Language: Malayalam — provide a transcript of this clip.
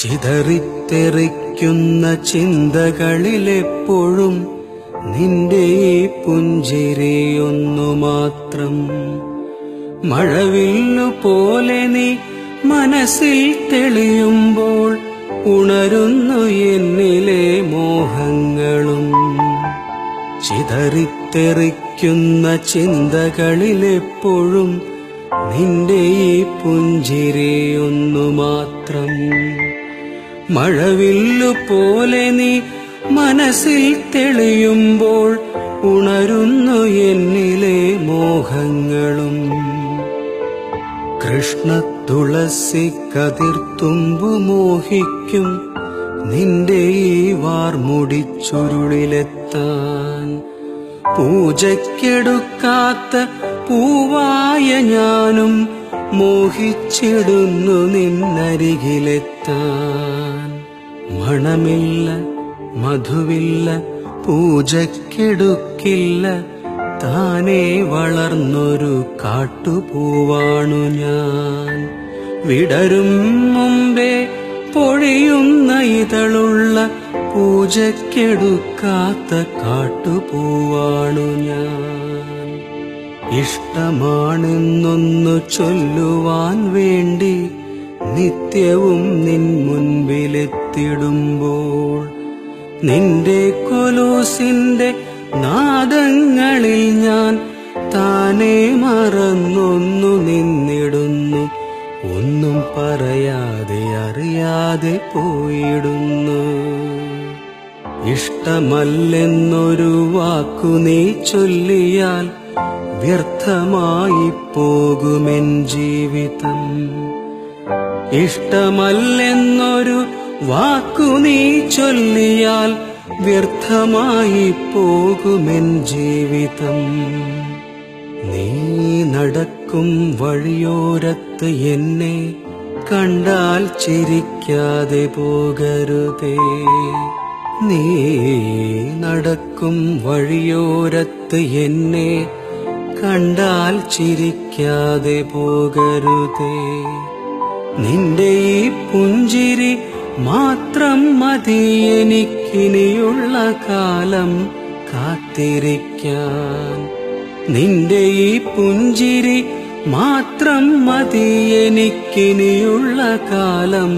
ചിതറിത്തെറിക്കുന്ന ചിന്തകളിലെപ്പോഴും നിന്റെ ഈ പുഞ്ചിരിയൊന്നു മാത്രം. മഴവില്ലു പോലെ നീ മനസ്സിൽ തെളിയുമ്പോൾ ഉണരുന്നു എന്നിലെ മോഹങ്ങളും. ചിതറിത്തെറിക്കുന്ന ചിന്തകളിലെപ്പോഴും നിന്റെ ഈ പുഞ്ചിരിയൊന്നു മാത്രം. മഴവില്ലു പോലെ നീ മനസ്സിൽ തെളിയുമ്പോൾ ഉണരുന്നു എന്നിലെ മോഹങ്ങളും. കൃഷ്ണ തുളസി കതിർത്തുമ്പു മോഹിക്കും നിന്റെ ഈ വാർമുടിച്ചുരുളിലെത്താൻ. പൂജയ്ക്കെടുക്കാത്ത പൂവായ ഞാനും മോഹിച്ചിടുന്നു നിന്നരികിലെത്താൻ. മണമില്ല, മധുവില്ല, പൂജയ്ക്കെടുക്കില്ല, താനേ വളർന്നൊരു കാട്ടുപൂവാണു ഞാൻ. വിടരും മുമ്പേ പൊഴിയുന്ന ഇതളുള്ള പൂജയ്ക്കെടുക്കാത്ത കാട്ടുപൂവാണു ഞാൻ. ഇഷ്ടമാണെന്നൊന്നു ചൊല്ലുവാൻ വേണ്ടി നിത്യവും നിൻ മുൻപിലെത്തിടുമ്പോൾ നിന്റെ കൊലൂസിന്റെ നാദങ്ങളിൽ ഞാൻ താനേ മറന്നൊന്നു നിന്നിടുന്നു. ഒന്നും പറയാതെ അറിയാതെ പോയിടുന്നു. ഇഷ്ടമല്ലെന്നൊരു വാക്കു നീ ചൊല്ലിയാൽ വ്യർത്ഥമായി പോകുമെൻ ജീവിതം. ഇഷ്ടമല്ലെന്നൊരു വാക്കു നീ ചൊല്ലിയാൽ വ്യർത്ഥമായി പോകുമെൻ ജീവിതം. നീ നടക്കും വഴിയോരത്ത് എന്നെ കണ്ടാൽ ചിരിക്കാതെ പോകരുതേ. നീ നടക്കും വഴിയോരത്ത് എന്നെ കണ്ടാൽ ചിരിക്കാതെ പോകരുതേ. നിന്റെ ഈ പുഞ്ചിരി മാത്രം മതി എനിക്കിനിയുള്ള കാലം കാത്തിരിക്കാൻ. നിന്റെ ഈ പുഞ്ചിരി മാത്രം മതി എനിക്കിനിയുള്ള കാലം